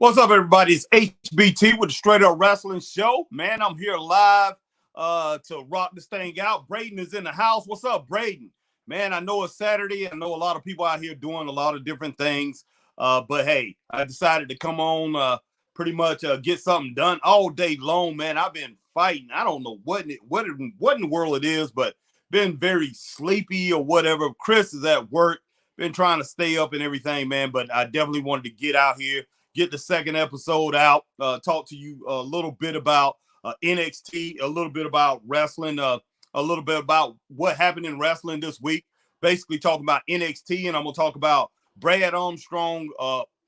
What's up, everybody? It's HBT with the Straight Up Wrestling Show. Man, I'm here live to rock this thing out. Braden is in the house. What's up, Braden? Man, I know it's Saturday. I know a lot of people out here doing a lot of different things. But hey, I decided to come on pretty much get something done all day long, man. I've been fighting. I don't know what in the world it is, but been very sleepy or whatever. Chris is at work. Been trying to stay up and everything, man. But I definitely wanted to get out here, get the second episode out, talk to you a little bit about NXT, a little bit about wrestling, a little bit about what happened in wrestling this week. Basically talking about NXT, and I'm going to talk about Brad Armstrong,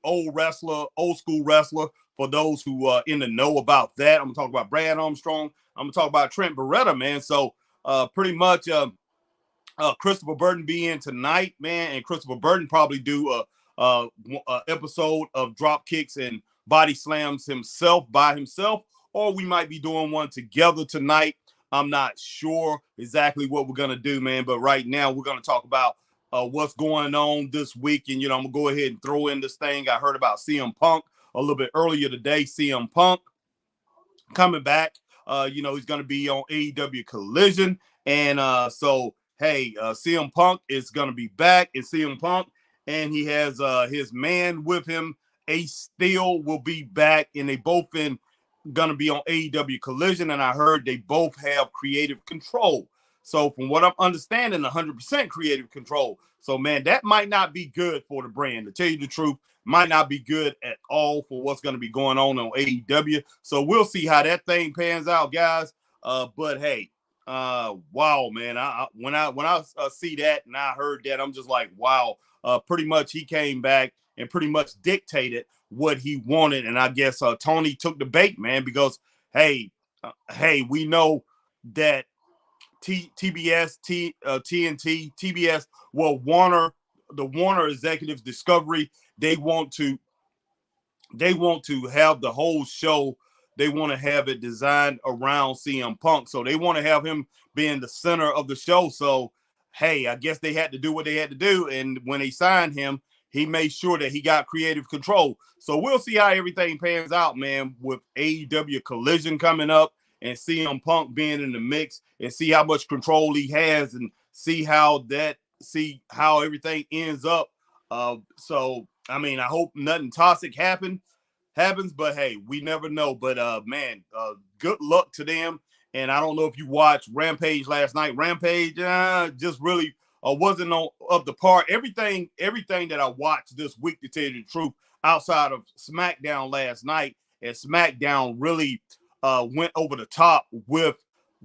old school wrestler, for those who in the know about that. I'm going to talk about Brad Armstrong. I'm going to talk about Trent Baretta, man. So pretty much Christopher Burton be in tonight, man, and Christopher Burton probably do a episode of drop kicks and body slams by himself, or we might be doing one together tonight. I'm not sure exactly what we're gonna do, man, but right now we're gonna talk about what's going on this week. And I'm gonna go ahead and throw in this thing. I heard about CM Punk a little bit earlier today. CM Punk coming back. He's gonna be on AEW Collision, and so hey, CM Punk is gonna be back, and CM Punk, and he has his man with him. Ace Steel will be back, and they both gonna be on AEW Collision, and I heard they both have creative control. So from what I'm understanding, 100% creative control. So man, that might not be good for the brand. To tell you the truth, might not be good at all for what's going to be going on AEW. So we'll see how that thing pans out, guys. But hey, wow, man! When I see that and I heard that, I'm just like, wow. Pretty much he came back and pretty much dictated what he wanted, and I guess Tony took the bait, man, because hey, we know that TBS, TNT, TBS, well, the Warner executives, Discovery, they want to have the whole show. They want to have it designed around CM Punk, so they want to have him being the center of the show. So hey, I guess they had to do what they had to do, and when they signed him, he made sure that he got creative control. So we'll see how everything pans out, man, with AEW Collision coming up and CM Punk being in the mix, and see how much control he has, and see how everything ends up. So I mean, I hope nothing toxic happens, but hey, we never know. But man, good luck to them. And I don't know if you watched Rampage last night. Rampage just really wasn't up to par. Everything that I watched this week, to tell you the truth, outside of SmackDown last night, and SmackDown really went over the top with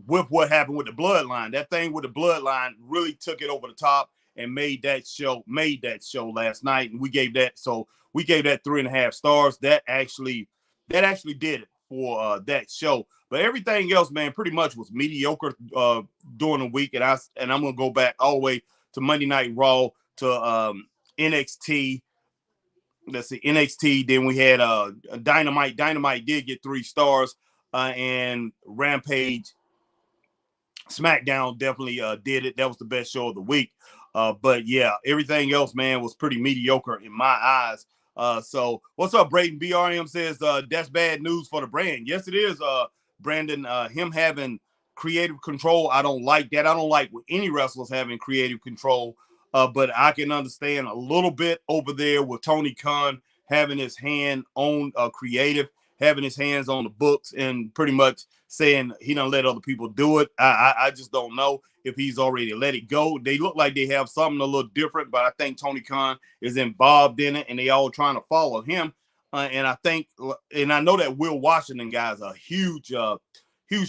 what happened with the Bloodline. That thing with the Bloodline really took it over the top and made that show last night. And we gave that 3.5 stars. That actually did it for that show. But everything else, man, pretty much was mediocre during the week. And I'm gonna go back all the way to Monday Night Raw, to NXT. Let's see, NXT. Then we had Dynamite. Dynamite did get 3 stars, and Rampage. SmackDown definitely did it. That was the best show of the week. But yeah, everything else, man, was pretty mediocre in my eyes. So what's up, Braden? BRM says that's bad news for the brand. Yes, it is, Brandon. Him having creative control, I don't like that. I don't like any wrestlers having creative control. But I can understand a little bit over there with Tony Khan having his hand on creative, having his hands on the books, and pretty much saying he don't let other people do it. I just don't know if he's already let it go. They look like they have something a little different, but I think Tony Khan is involved in it, and they all trying to follow him. And I know that Will Washington guy's a huge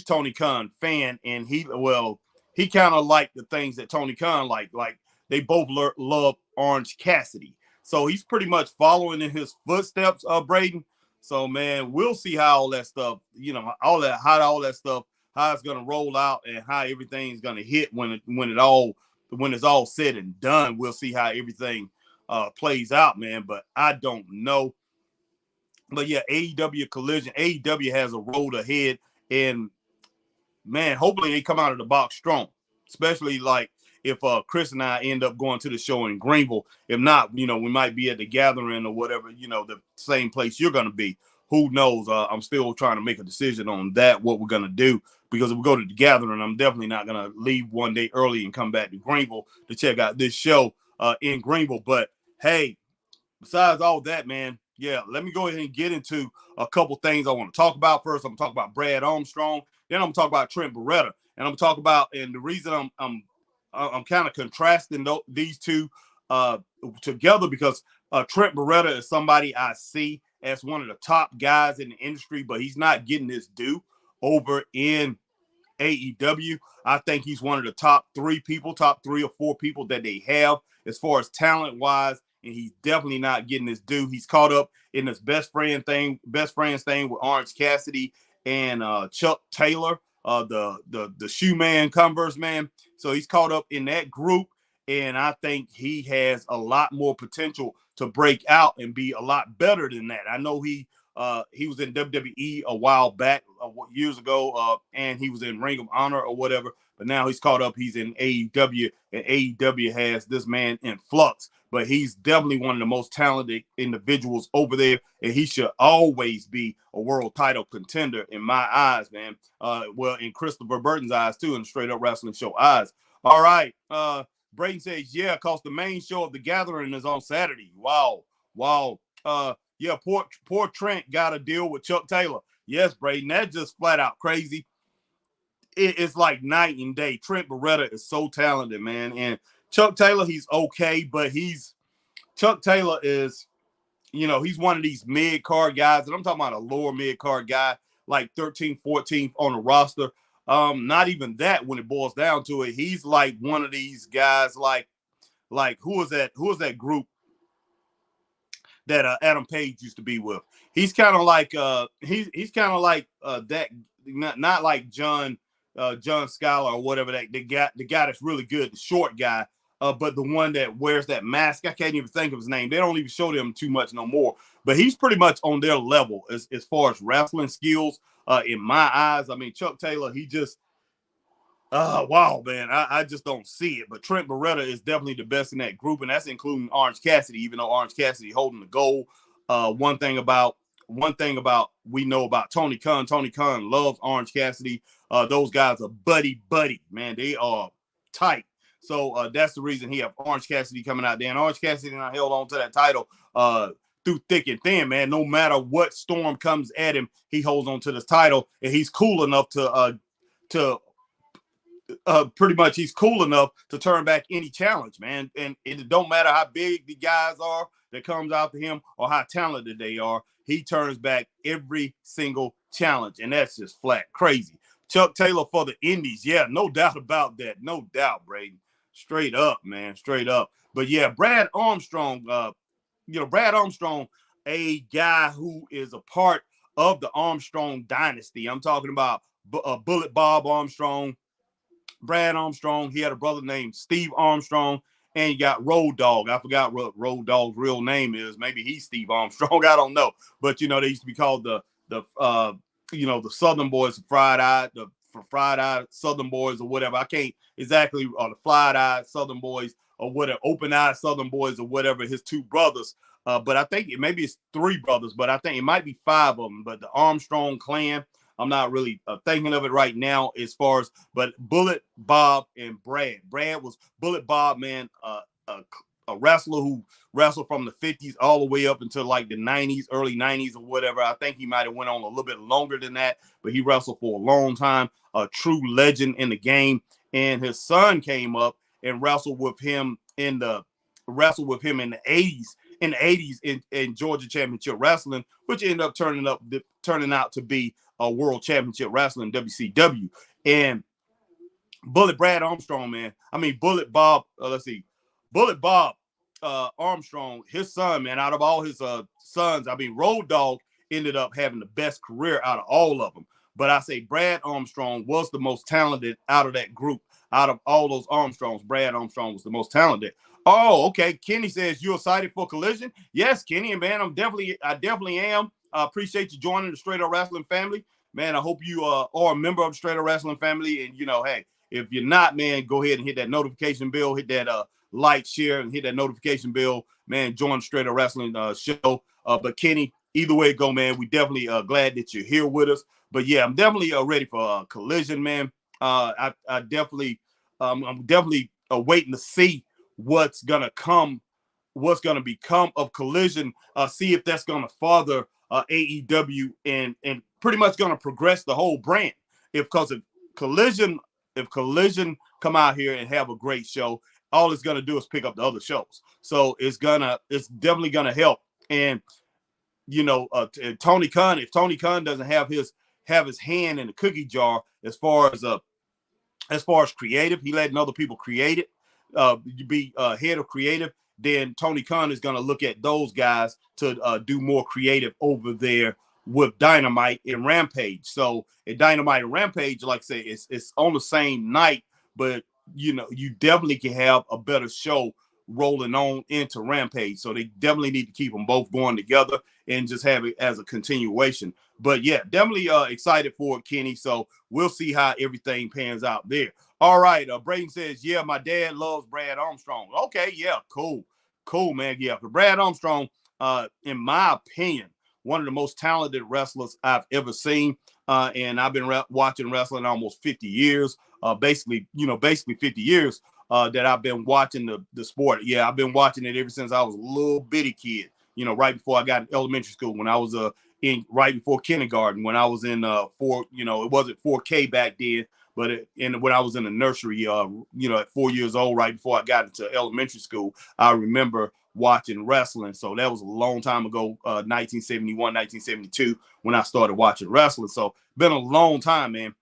Tony Khan fan, and he kind of liked the things that Tony Khan liked. Like they both love Orange Cassidy, so he's pretty much following in his footsteps, Braden. So man, we'll see how all that stuff, how it's gonna roll out, and how everything's gonna hit when it's all said and done. We'll see how everything plays out, man. But I don't know. But yeah, AEW Collision, AEW has a road ahead, and man, hopefully they come out of the box strong. Especially like if Chris and I end up going to the show in Greenville. If not, we might be at the gathering or whatever, the same place you're going to be. Who knows? I'm still trying to make a decision on that, what we're going to do. Because if we go to the gathering, I'm definitely not going to leave one day early and come back to Greenville to check out this show in Greenville. But, hey, besides all that, man, yeah, let me go ahead and get into a couple things I want to talk about. First, I'm going to talk about Brad Armstrong. Then I'm going to talk about Trent Baretta. And I'm going to talk about, and the reason I'm kind of contrasting these two together because Trent Baretta is somebody I see as one of the top guys in the industry, but he's not getting his due over in AEW. I think he's one of the top three or four people that they have as far as talent-wise, and he's definitely not getting his due. He's caught up in this best friends thing with Orange Cassidy and Chuck Taylor, the shoe man, Converse man. So he's caught up in that group, and I think he has a lot more potential to break out and be a lot better than that. I know he was in WWE a while back, years ago, and he was in Ring of Honor or whatever, but now he's caught up. He's in AEW, and AEW has this man in flux, but he's definitely one of the most talented individuals over there, and he should always be a world title contender in my eyes, man. Well, in Christopher Burton's eyes, too, in the Straight Up Wrestling Show eyes. All right, Brayden says, yeah, because the main show of the gathering is on Saturday. Wow. Yeah, poor Trent got to deal with Chuck Taylor. Yes, Brayden, that's just flat out crazy. It's like night and day. Trent Baretta is so talented, man. And Chuck Taylor, he's okay, but Chuck Taylor is, he's one of these mid-card guys, and I'm talking about a lower mid-card guy, like 13th, 14th on the roster. Not even that when it boils down to it. He's like one of these guys like who was that group that Adam Page used to be with? He's kind of like he's kind of like that, not like John Scholar or whatever, the guy that's really good, the short guy, but the one that wears that mask. I can't even think of his name. They don't even show them too much no more, but he's pretty much on their level as far as wrestling skills in my eyes. I mean, Chuck Taylor, he just wow, man, I just don't see it. But Trent Baretta is definitely the best in that group, and that's including Orange Cassidy, even though Orange Cassidy holding the gold. One thing about we know about Tony Khan. Tony Khan loves Orange Cassidy. Those guys are buddy, man. They are tight. So that's the reason he have Orange Cassidy coming out there. And Orange Cassidy and I held on to that title through thick and thin, man. No matter what storm comes at him, he holds on to this title, and he's cool enough to pretty much he's cool enough to turn back any challenge, man. And it don't matter how big the guys are that comes out to him or how talented they are, he turns back every single challenge, and that's just flat crazy. Chuck Taylor for the Indies, yeah, no doubt about that. No doubt, Brayden. Straight up, man, straight up. But yeah, Brad Armstrong, Brad Armstrong, a guy who is a part of the Armstrong dynasty. I'm talking about Bullet Bob Armstrong, Brad Armstrong. He had a brother named Steve Armstrong, and you got Road Dogg. I forgot what Road Dogg's real name is. Maybe he's Steve Armstrong. I don't know. But they used to be called the Southern Boys, Fried Eyed Southern Boys or whatever. I can't exactly, or the Fried Eyed Southern Boys or whatever, Open Eyed Southern Boys or whatever. His two brothers. But I think maybe it's three brothers, but I think it might be five of them. But the Armstrong clan, I'm not really thinking of it right now as far as, but Bullet Bob and Brad. Brad was Bullet Bob, man, a wrestler who wrestled from the 50s all the way up until like the 90s, early 90s or whatever. I think he might have went on a little bit longer than that, but he wrestled for a long time, a true legend in the game. And his son came up and wrestled with him in the 80s in Georgia Championship Wrestling, which ended up turning out to be a World Championship Wrestling, WCW. And Brad Armstrong, man. I mean, Bullet Bob Armstrong, his son, man, out of all his sons, I mean, Road Dogg ended up having the best career out of all of them. But I say Brad Armstrong was the most talented out of that group. Out of all those Armstrongs, Brad Armstrong was the most talented. Oh, okay. Kenny says, you excited for Collision? Yes, Kenny, and man, I definitely am. I appreciate you joining the Straight Up Wrestling family. Man, I hope you are a member of the Straight Up Wrestling family. And, hey, If you're not, man, go ahead and hit that notification bell, hit that like, share, and hit that notification bell, man. Join the Straight Up Wrestling show. But Kenny, either way it go, man, we definitely glad that you're here with us. But yeah, I'm definitely ready for Collision, man. I'm definitely waiting to see what's gonna become of Collision. See if that's gonna further AEW and pretty much gonna progress the whole brand. If Collision come out here and have a great show, all it's gonna do is pick up the other shows. So it's definitely gonna help. And Tony Khan, if Tony Khan doesn't have his hand in the cookie jar as far as creative, he letting other people create it, be head of creative, then Tony Khan is going to look at those guys to do more creative over there with Dynamite and Rampage. So at Dynamite and Rampage, like I say, it's on the same night, but you definitely can have a better show rolling on into Rampage. So they definitely need to keep them both going together and just have it as a continuation. But yeah, definitely excited for it, Kenny. So we'll see how everything pans out there. All right. Braden says, yeah, my dad loves Brad Armstrong. Okay. Yeah. Cool, man. Yeah. For Brad Armstrong, in my opinion, one of the most talented wrestlers I've ever seen. And I've been watching wrestling almost 50 years, basically 50 years that I've been watching the sport. Yeah, I've been watching it ever since I was a little bitty kid, right before I got in elementary school, when I was right before kindergarten, when I was in it wasn't 4K back then, but when I was in the nursery, at 4 years old, right before I got into elementary school, I remember watching wrestling. So that was a long time ago, 1971, 1972, when I started watching wrestling. So been a long time, man.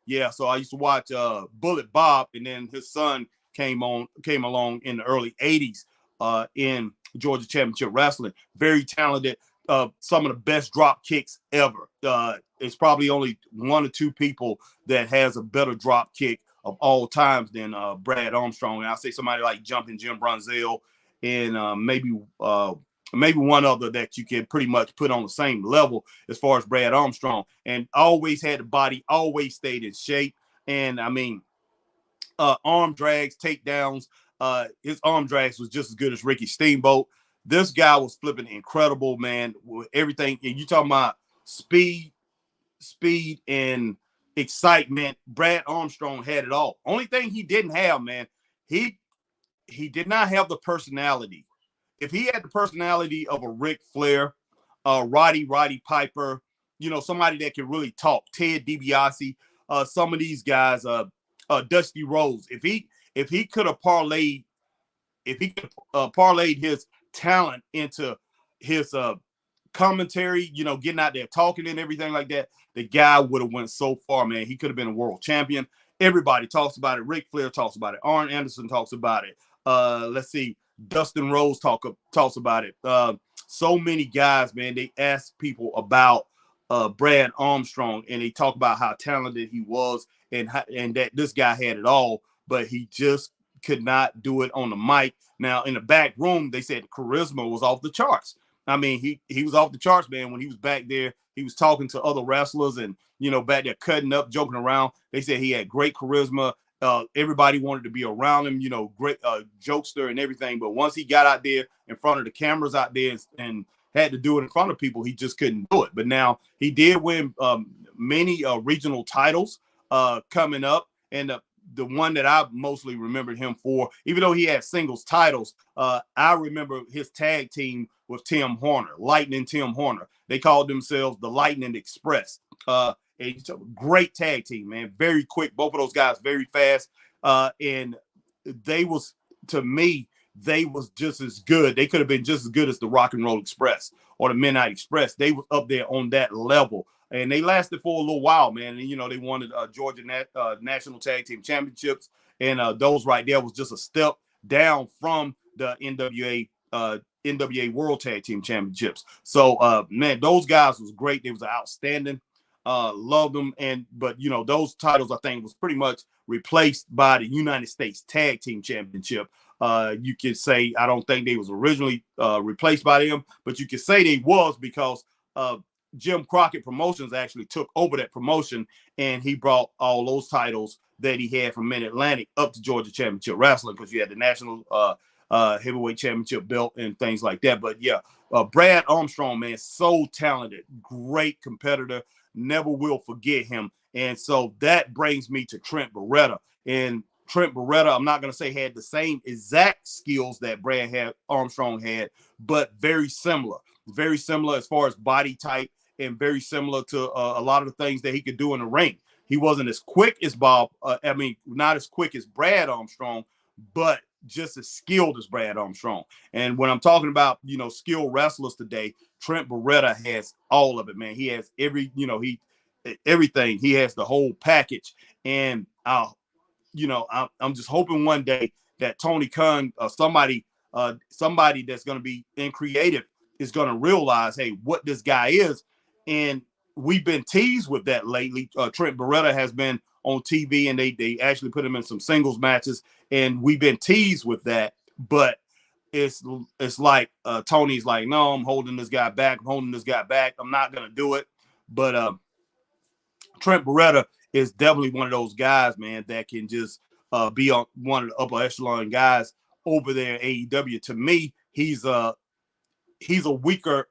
Yeah, so I used to watch Bullet Bob, and then his son came along in the early 80s in Georgia Championship Wrestling. Very talented, some of the best drop kicks ever. It's probably only one or two people that has a better drop kick of all times than Brad Armstrong. And I'll say somebody like Jumping Jim Brunzell, and maybe one other that you can pretty much put on the same level as far as Brad Armstrong. And always had the body, always stayed in shape. And I mean, arm drags, takedowns, his arm drags was just as good as Ricky Steamboat. This guy was flipping incredible, man, with everything. And you talking about speed and excitement. Brad Armstrong had it all. Only thing he didn't have, man, he did not have the personality. If he had the personality of a Ric Flair, Roddy Piper, somebody that can really talk, Ted DiBiase, some of these guys, Dusty Rhodes, if he could have parlayed his talent into his commentary, getting out there talking and everything like that, the guy would have went so far, man. He could have been a world champion. Everybody talks about it. Ric Flair talks about it. Arn Anderson talks about it. Let's see. Dustin Rhodes talks about it. So many guys, man, they ask people about Brad Armstrong, and they talk about how talented he was and that this guy had it all, but he just could not do it on the mic. Now, in the back room, they said charisma was off the charts. I mean, he was off the charts, man. When he was back there, he was talking to other wrestlers and, back there cutting up, joking around. They said he had great charisma. Everybody wanted to be around him, great jokester and everything. But once he got out there in front of the cameras out there and had to do it in front of people, he just couldn't do it. But now he did win many regional titles coming up. And the one that I mostly remembered him for, even though he had singles titles, I remember his tag team with Tim Horner, Lightning Tim Horner. They called themselves the Lightning Express. It's a great tag team, man. Very quick. Both of those guys very fast. And to me, they was just as good. They could have been just as good as the Rock and Roll Express or the Midnight Express. They was up there on that level. And they lasted for a little while, man. And, they wanted Georgia National Tag Team Championships. And those right there was just a step down from the NWA World Tag Team Championships. So, man, those guys was great. They was outstanding. Loved them. But those titles, I think, was pretty much replaced by the United States Tag Team Championship. You could say, I don't think they was originally replaced by them, but you could say they was because Jim Crockett Promotions actually took over that promotion, and he brought all those titles that he had from Mid-Atlantic up to Georgia Championship Wrestling, because you had the national heavyweight championship belt and things like that. But yeah, Brad Armstrong, man, so talented, great competitor. Never will forget him. And so that brings me to Trent Baretta. And Trent Baretta, I'm not going to say had the same exact skills that Armstrong had, but very similar as far as body type, and very similar to a lot of the things that he could do in the ring. He wasn't as quick as not as quick as Brad Armstrong, but just as skilled as Brad Armstrong. And when I'm talking about, skilled wrestlers today, Trent Baretta has all of it, man. He has everything. He has the whole package. And I'm just hoping one day that Tony Khan, somebody that's going to be in creative, is going to realize, hey, what this guy is. And we've been teased with that lately. Trent Baretta has been on TV, and they actually put him in some singles matches, and we've been teased with that. But it's like Tony's like, no, I'm holding this guy back. I'm not going to do it. But Trent Baretta is definitely one of those guys, man, that can just be on one of the upper echelon guys over there in AEW. To me, he's a weaker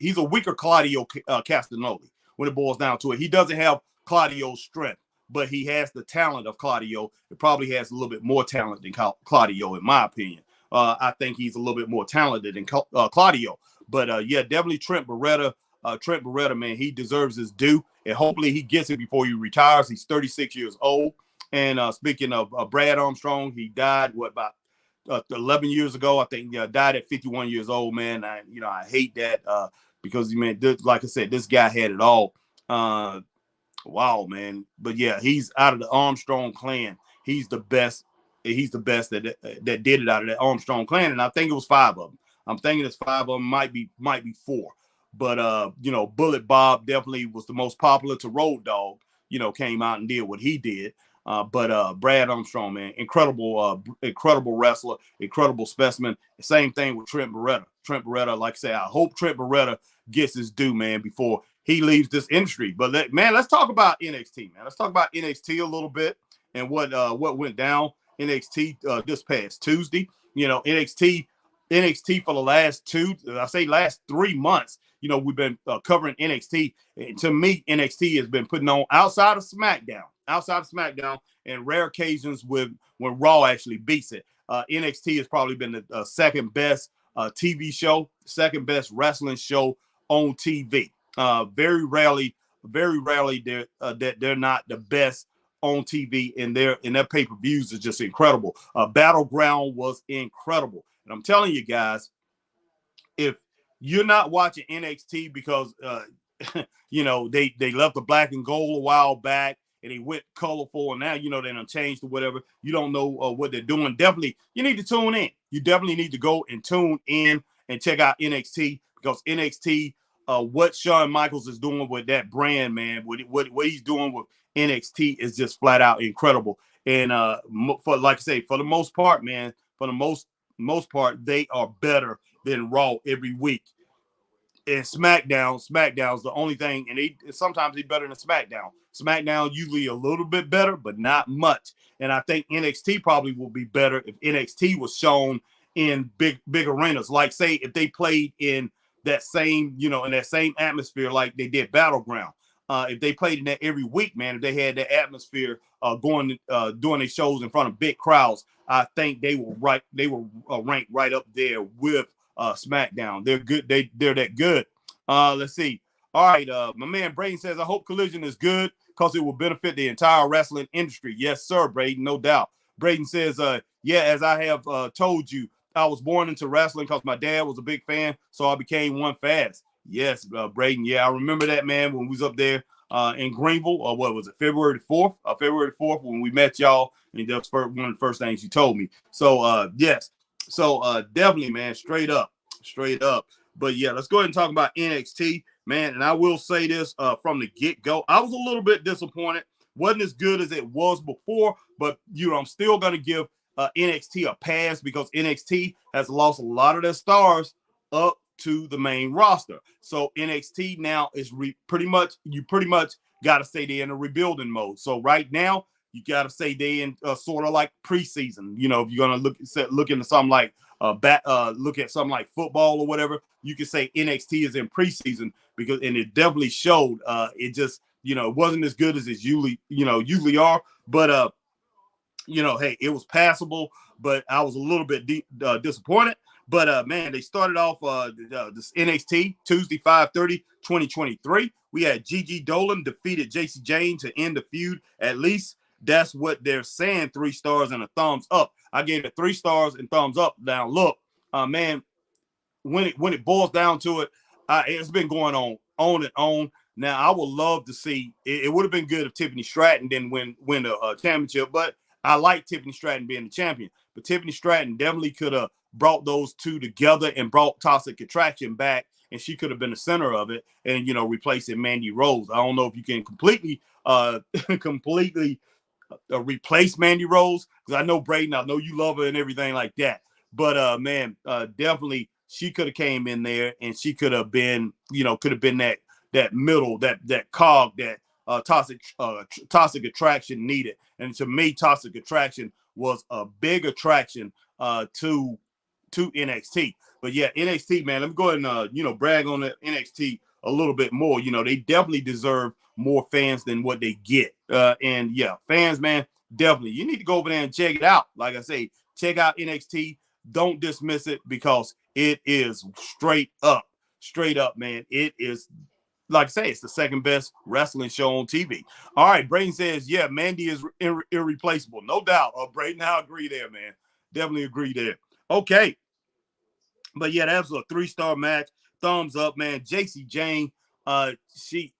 Claudio Castagnoli when it boils down to it. He doesn't have Claudio's strength, but he has the talent of Claudio. It probably has a little bit more talent than Claudio, in my opinion. I think he's a little bit more talented than Claudio. But yeah, definitely Trent Baretta. Trent Baretta, man, he deserves his due, and hopefully he gets it before he retires. He's 36 years old. And speaking of Brad Armstrong, he died about 11 years ago. I think died at 51 year old, man. I hate that because, man, like I said, this guy had it all. Wow, man. But yeah, he's out of the Armstrong clan. He's the best. He's the best that did it out of that Armstrong clan. And I think it was 5 of them. I'm thinking it's 5 of them, might be 4. But Bullet Bob definitely was the most popular. To Road Dogg, came out and did what he did. But Brad Armstrong, man, incredible wrestler, incredible specimen. Same thing with Trent Baretta. Trent Baretta, like I say, I hope Trent Baretta gets his due, man, before he leaves this industry. But let's talk about NXT, man. Let's talk about NXT a little bit and what went down NXT this past Tuesday. NXT for the last 3 months. We've been covering NXT. And to me, NXT has been putting on outside of SmackDown, and rare occasions when Raw actually beats it. NXT has probably been the second best TV show, second best wrestling show on TV. Very rarely they're not the best on TV, and their pay-per-views is just incredible. Battleground was incredible. And I'm telling you guys, if you're not watching NXT because they left the black and gold a while back and they went colorful, and now they done changed or whatever, you don't know what they're doing, definitely you need to tune in. You definitely need to go and tune in and check out NXT, because NXT, what Shawn Michaels is doing with that brand, man, what he's doing with NXT is just flat out incredible. And for the most part, man, for the most part, they are better than Raw every week. And SmackDown's the only thing, and sometimes they're better than SmackDown. SmackDown usually a little bit better, but not much. And I think NXT probably will be better if NXT was shown in big arenas. Like, say, if they played in that same, in that same atmosphere like they did Battleground. If they played in that every week, man, if they had that atmosphere doing their shows in front of big crowds, I think they will rank right up there with SmackDown. They're good. They're that good. Let's see. All right. My man Braden says, I hope Collision is good because it will benefit the entire wrestling industry. Yes, sir, Braden. No doubt. Braden says, yeah, as I have told you, I was born into wrestling because my dad was a big fan, so I became one fast. Yes, Braden. Yeah, I remember that, man, when we was up there in Greenville. What was it, February 4th? February 4th when we met y'all, and that's one of the first things you told me. So, yes. So, definitely, man, straight up. But, yeah, let's go ahead and talk about NXT, man. And I will say this from the get-go. I was a little bit disappointed. Wasn't as good as it was before, but, I'm still going to give NXT a pass because NXT has lost a lot of their stars up to the main roster. So NXT now is pretty much got to say they're in a rebuilding mode. So right now you got to say they in sort of like preseason. You know, if you're gonna look into something like look at something like football or whatever, you can say NXT is in preseason because, and it definitely showed. It just, you know, it wasn't as good as it usually are, but you know, hey, it was passable, but I was a little bit disappointed. But man, they started off this NXT Tuesday 5/30, 2023. We had Gigi Dolan defeated JC Jane to end the feud. At least that's what they're saying. 3 stars and a thumbs up. I gave it 3 stars and thumbs up. Now look, man, when it boils down to it, it's been going on and on. Now I would love to see. It would have been good if Tiffany Stratton didn't win the championship, but I like Tiffany Stratton being the champion. But Tiffany Stratton definitely could have brought those two together and brought Toxic Attraction back, and she could have been the center of it, and, you know, replacing Mandy Rose. I don't know if you can completely replace Mandy Rose, because I know Braden, I know you love her and everything like that. But man, definitely she could have came in there, and she could have been, you know, that middle, that cog that Toxic Attraction needed. And to me, Toxic Attraction was a big attraction to NXT. But yeah, NXT, man, let me go ahead and you know, brag on the NXT a little bit more. You know, they definitely deserve more fans than what they get. And yeah, fans, man, definitely, you need to go over there and check it out. Like I say, check out NXT. Don't dismiss it, because it is straight up, man. It is, like I say, it's the second best wrestling show on TV. All right, Braden says, yeah, Mandy is irreplaceable. No doubt. Braden, I agree there, man. Definitely agree there. Okay. But yeah, that was a 3-star match. Thumbs up, man. JC Jane, she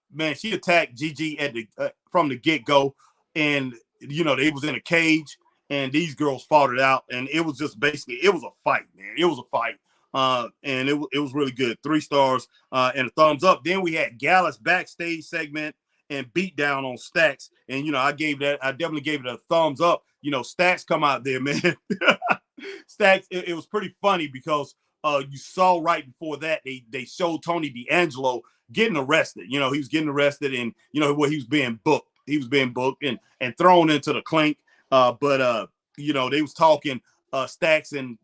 attacked Gigi at the from the get-go. And, you know, they was in a cage, and these girls fought it out. And it was just basically, it was a fight, man. It was a fight. And it was really good. 3 stars and a thumbs up. Then we had Gallus backstage segment and beatdown on Stacks. And, you know, I definitely gave it a thumbs up. You know, Stacks come out there, man. Stacks, it was pretty funny, because you saw right before that, they showed Tony D'Angelo getting arrested. You know, he was getting arrested, and, you know, he was being booked. He was being booked and thrown into the clink. But you know, they was talking, Stacks and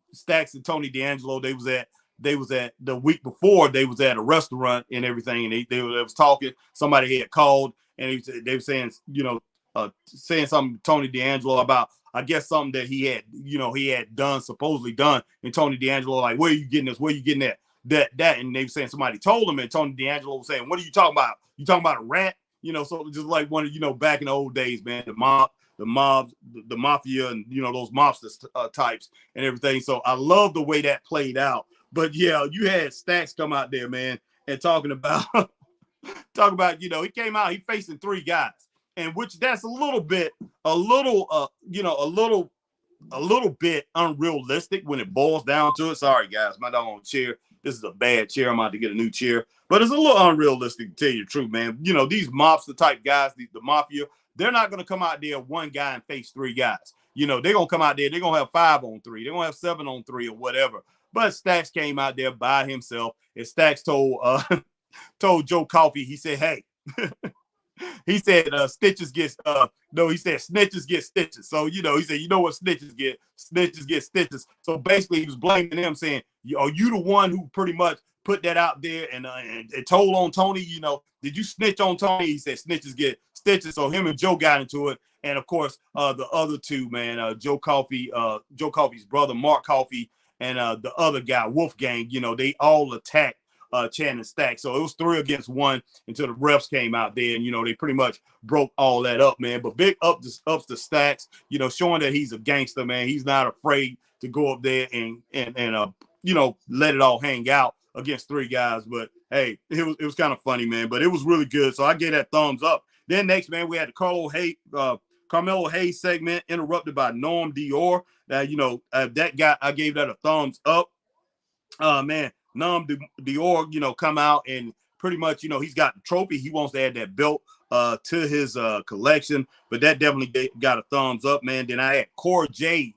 Tony D'Angelo, they was at the week before, they was at a restaurant and everything, and they was talking. Somebody had called, and they were saying, you know, saying something to Tony D'Angelo about, I guess, something that he had supposedly done. And Tony D'Angelo, like, where are you getting this? Where are you getting that? And they were saying somebody told him, and Tony D'Angelo was saying, what are you talking about? You talking about a rat? You know, so just like one of, you know, back in the old days, man, the mafia, and, you know, those mobster types and everything. So I love the way that played out. But yeah, you had Stacks come out there, man, and talking about, you know, he came out, he facing 3 guys. And which that's a little bit unrealistic when it boils down to it. Sorry, guys, my doggone chair. This is a bad chair. I'm about to get a new chair, but it's a little unrealistic, to tell you the truth, man. You know, these mobster type guys, the mafia, they're not going to come out there 1 guy and face 3 guys. You know, they're going to come out there, they're going to have 5 on 3. They're going to have 7 on 3 or whatever. But Stacks came out there by himself, and Stacks told Joe Coffey, he said, hey, he said snitches get stitches. So, you know, he said, you know what snitches get stitches. So basically he was blaming him, saying, are you the one who pretty much put that out there and told on Tony? You know, did you snitch on Tony? He said snitches get stitches. So him and Joe got into it. And of course, the other 2, man, Joe Coffey's brother, Mark Coffey, and the other guy, Wolfgang, you know, they all attacked Channing Stacks. So it was 3 against 1 until the refs came out there, and, you know, they pretty much broke all that up, man. But big ups to Stacks, you know, showing that he's a gangster, man. He's not afraid to go up there and you know, let it all hang out against 3 guys. But hey, it was kind of funny, man. But it was really good. So I gave that thumbs up. Then next, man, we had the Carmelo Hayes segment, interrupted by Norm Dior. You know, that guy, I gave that a thumbs up. Man, Norm Dior, you know, come out and pretty much, you know, he's got the trophy. He wants to add that belt to his collection, but that definitely got a thumbs up, man. Then I had Cora Jade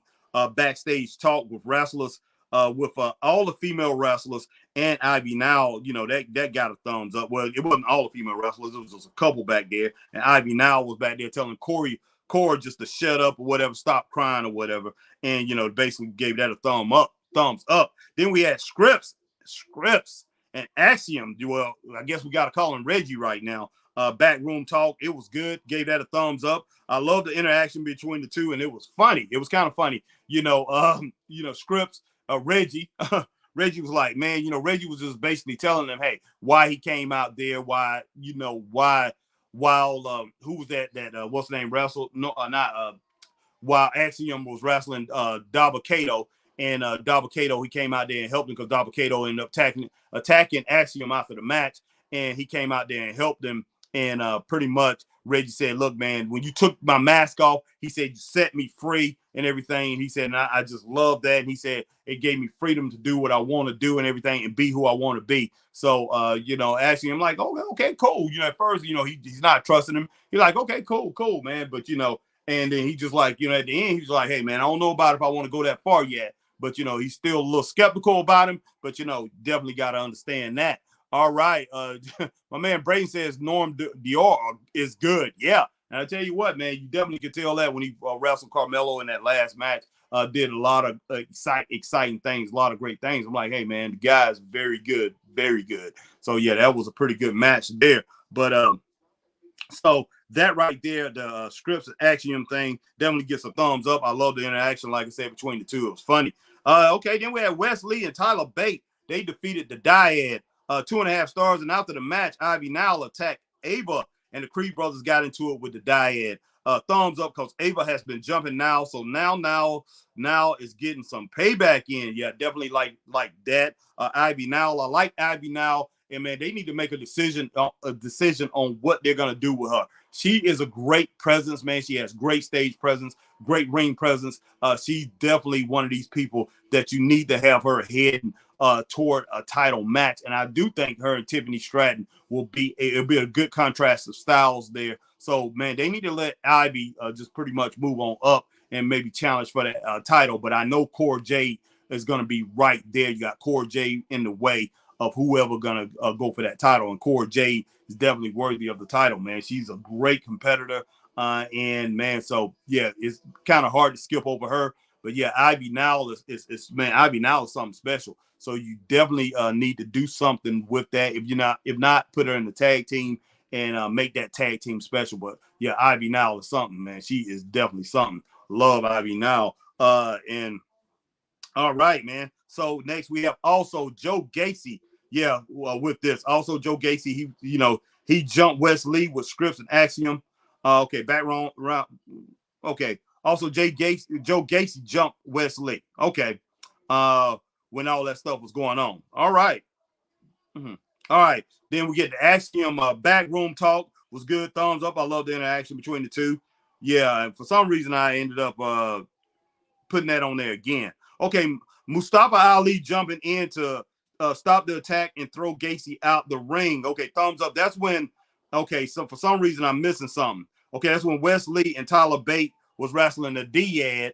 backstage talk with wrestlers, with all the female wrestlers, and Ivy Now, you know, that got a thumbs up. Well, it wasn't all the female wrestlers, it was just a couple back there, and Ivy Now was back there telling Corey Core just to shut up or whatever, stop crying or whatever, and basically gave that a thumbs up. Then we had Scripps and Axiom. Well, I guess we got to call him Reggie right now. Backroom talk. It was good. Gave that a thumbs up. I love the interaction between the two, and it was funny. It was kind of funny. Scripps, Reggie. Reggie was like, man, Reggie was just basically telling them, hey, why he came out there, why, while who was that what's the name wrestled? No, not while Axiom was wrestling Dabba-Kato, and Dabba-Kato, he came out there and helped him because Dabba-Kato ended up attacking Axiom after the match, and he came out there and helped him. And pretty much Reggie said, look, man, when you took my mask off, he said, you set me free and everything. And he said, and I just love that. And he said, it gave me freedom to do what I want to do and everything and be who I want to be. So, actually, I'm like, oh, okay, cool. At first, he's not trusting him. He's like, okay, cool, man. But, and then he just like, at the end, he's like, hey, man, I don't know about if I want to go that far yet. But, he's still a little skeptical about him. But, definitely got to understand that. All right. My man Brayden says Norm Dior is good. Yeah. And I tell you what, man, you definitely could tell that when he wrestled Carmelo in that last match. Did a lot of exciting things, a lot of great things. I'm like, hey, man, the guy is very good, very good. So, yeah, that was a pretty good match there. But so that right there, the Scripps and Axiom thing definitely gets a thumbs up. I love the interaction, like I said, between the two. It was funny. Okay, then we had Wesley and Tyler Bate. They defeated the Dyad. 2.5 stars, and after the match, Ivy Nile attacked Ava, and the Creed brothers got into it with the Dyad. Thumbs up because Ava has been jumping now, so now is getting some payback in. Yeah, definitely like that. Ivy Nile, I like Ivy Nile, and man, they need to make a decision on what they're gonna do with her. She is a great presence, man. She has great stage presence, great ring presence. She's definitely one of these people that you need to have her heading toward a title match, and I do think her and Tiffany Stratton will be a good contrast of styles there. So, man, they need to let Ivy just pretty much move on up and maybe challenge for that title. But I know Cora Jade is going to be right there. You got Cora Jade in the way of whoever going to go for that title, and Cora Jade is definitely worthy of the title, man. She's a great competitor, and man, so yeah, it's kind of hard to skip over her. But yeah, Ivy Nile is man, Ivy Nile is something special. So you definitely need to do something with that. If not, put her in the tag team and make that tag team special. But yeah, Ivy Nile is something, man. She is definitely something. Love Ivy Nile. And all right, man. So next we have also Joe Gacy. Yeah, with this also Joe Gacy. He jumped Wes Lee with Scripps and Axiom. Okay, back round. Okay. Also, Joe Gacy jumped Wes Lee. Okay. When all that stuff was going on. All right. Mm-hmm. All right. Then we get the Axiom backroom talk. Was good. Thumbs up. I love the interaction between the two. Yeah. And for some reason, I ended up putting that on there again. Okay. Mustafa Ali jumping in to stop the attack and throw Gacy out the ring. Okay. Thumbs up. That's when. Okay. So for some reason, I'm missing something. Okay. That's when Wes Lee and Tyler Bate was wrestling the Dyad.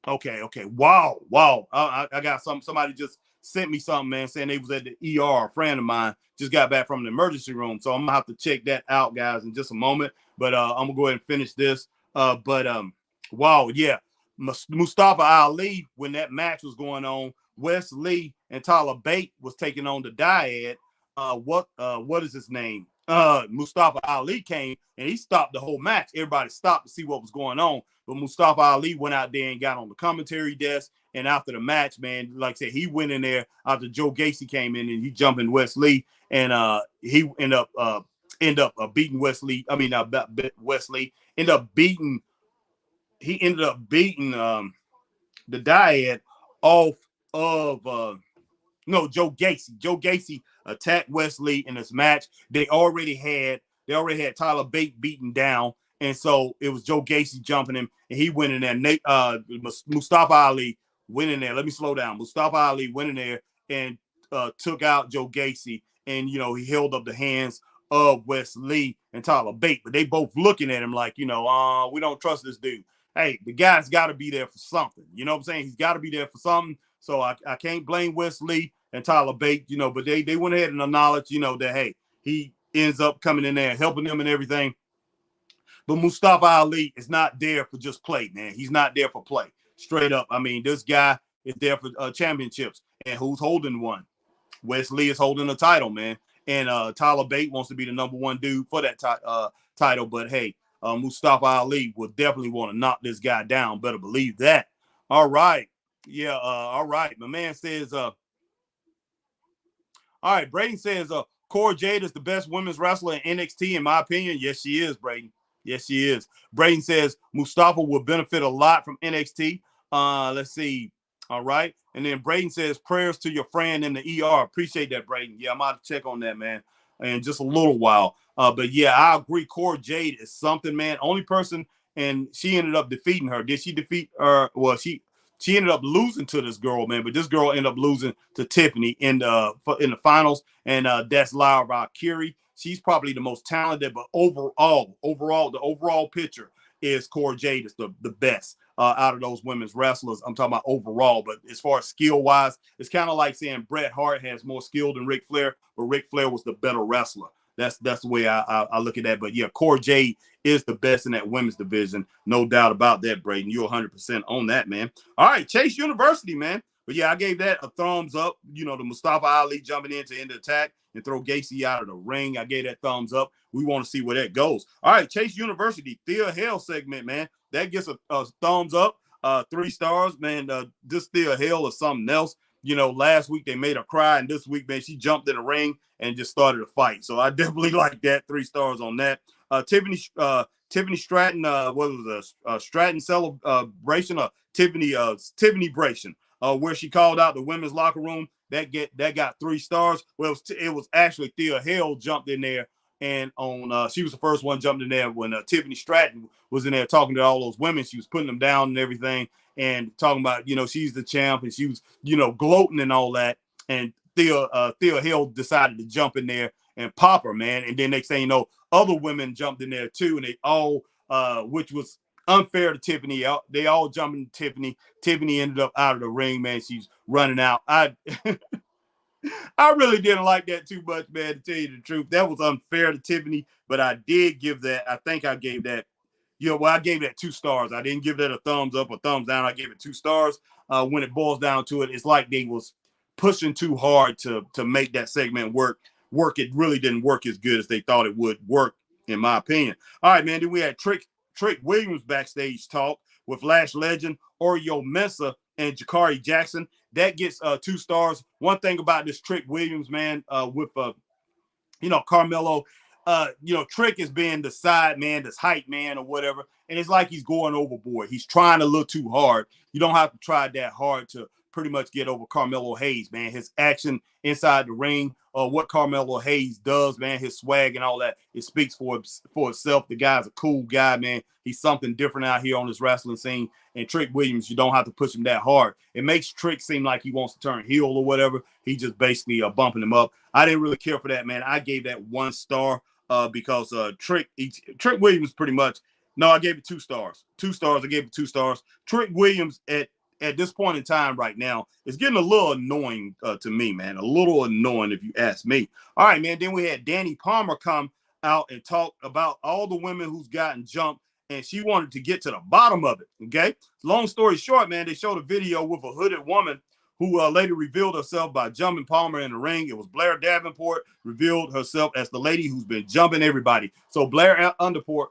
Okay. Wow. I got somebody just sent me something, man, saying they was at the ER. A friend of mine just got back from the emergency room. So I'm gonna have to check that out, guys, in just a moment. But I'm gonna go ahead and finish this. Wow, yeah. Mustafa Ali, when that match was going on, Wes Lee and Tyler Bate was taking on the Dyad. What is his name? Mustafa Ali came and he stopped the whole match. Everybody stopped to see what was going on. But Mustafa Ali went out there and got on the commentary desk. And after the match, man, like I said, he went in there after Joe Gacy came in and he jumped in Wes Lee. And he ended up beating Wes Lee. I mean, Wes Lee ended up beating the Dyad off of Joe Gacy. Joe Gacy attacked Wes Lee in this match. They already had Tyler Bate beaten down, and so it was Joe Gacy jumping him, and he went in there. Mustafa Ali went in there. Let me slow down. Mustafa Ali went in there and took out Joe Gacy, and he held up the hands of Wes Lee and Tyler Bate, but they both looking at him like, we don't trust this dude. Hey, the guy's got to be there for something. You know what I'm saying? He's got to be there for something. So I can't blame Wes Lee and Tyler Bate, but they went ahead and acknowledged, that, hey, he ends up coming in there and helping them and everything. But Mustafa Ali is not there for just play, man. He's not there for play. Straight up. I mean, this guy is there for championships. And who's holding one? Wesley is holding a title, man. And Tyler Bate wants to be the number one dude for that title. But hey, Mustafa Ali will definitely want to knock this guy down. Better believe that. All right. Yeah, all right. My man says, all right, Braden says, Cora Jade is the best women's wrestler in NXT, in my opinion. Yes, she is, Braden. Yes, she is. Braden says Mustafa will benefit a lot from NXT. Let's see. All right. And then Braden says, prayers to your friend in the ER. Appreciate that, Braden. Yeah, I'm out to check on that, man, in just a little while. But yeah, I agree. Cora Jade is something, man. Only person, and she ended up defeating her. Did she defeat her? Well, she ended up losing to this girl, man. But this girl ended up losing to Tiffany in the finals, and that's Lyra Valkyrie. She's probably the most talented, but overall, the overall picture is Cora Jade is the best out of those women's wrestlers. I'm talking about overall, but as far as skill-wise, it's kind of like saying Bret Hart has more skill than Ric Flair, but Ric Flair was the better wrestler. That's the way I look at that. But yeah, Cora Jade is the best in that women's division. No doubt about that, Braden. You're 100% on that, man. All right, Chase University, man. But yeah, I gave that a thumbs up. You know, the Mustafa Ali jumping in to end the attack and throw Gacy out of the ring. I gave that thumbs up. We want to see where that goes. All right, Chase University, Thea Hale segment, man. That gets a thumbs up, 3 stars, man. This Thea Hale is something else. You know, last week they made her cry, and this week, man, she jumped in the ring and just started a fight. So I definitely like that. 3 stars on that. Tiffany Stratton, what was a Stratton celebration? Tiffany Bration, where she called out the women's locker room. That got 3 stars. Well, it was actually Thea Hale jumped in there, and she was the first one jumped in there when Tiffany Stratton was in there talking to all those women. She was putting them down and everything, and talking about, you know, she's the champ, and she was, you know, gloating and all that. And Thea Hale decided to jump in there and pop her, man. And then next thing you know, other women jumped in there too, and they all, which was unfair to Tiffany. They all jumped in Tiffany. Tiffany ended up out of the ring, man. She's running out. I really didn't like that too much, man, to tell you the truth. That was unfair to Tiffany, but I did give that, I think I gave that, I gave that 2 stars. I didn't give that a thumbs up or thumbs down. I gave it 2 stars. When it boils down to it, it's like they was pushing too hard to make that segment work. It really didn't work as good as they thought it would work, in my opinion. All right, man. Then we had Trick Williams backstage talk with Lash Legend, Oreo Mensah, and Jakari Jackson. That gets 2 stars. One thing about this Trick Williams, man, with Carmelo, Trick is being the side man, this hype man or whatever, and it's like he's going overboard. He's trying a little too hard. You don't have to try that hard to pretty much get over Carmelo Hayes, man. His action inside the ring, what Carmelo Hayes does, man, his swag and all that, it speaks for itself. The guy's a cool guy, man. He's something different out here on this wrestling scene. And Trick Williams, you don't have to push him that hard. It makes Trick seem like he wants to turn heel or whatever. He just basically bumping him up. I didn't really care for that, man. I gave that 1 star because Trick Williams pretty much, no, I gave it 2 stars. 2 stars, I gave it 2 stars. Trick Williams at this point in time right now, it's getting a little annoying to me, man. A little annoying if you ask me. All right, man. Then we had Danny Palmer come out and talk about all the women who's gotten jumped, and she wanted to get to the bottom of it, okay? Long story short, man, they showed a video with a hooded woman who later revealed herself by jumping Palmer in the ring. It was Blair Davenport revealed herself as the lady who's been jumping everybody. So Blair Davenport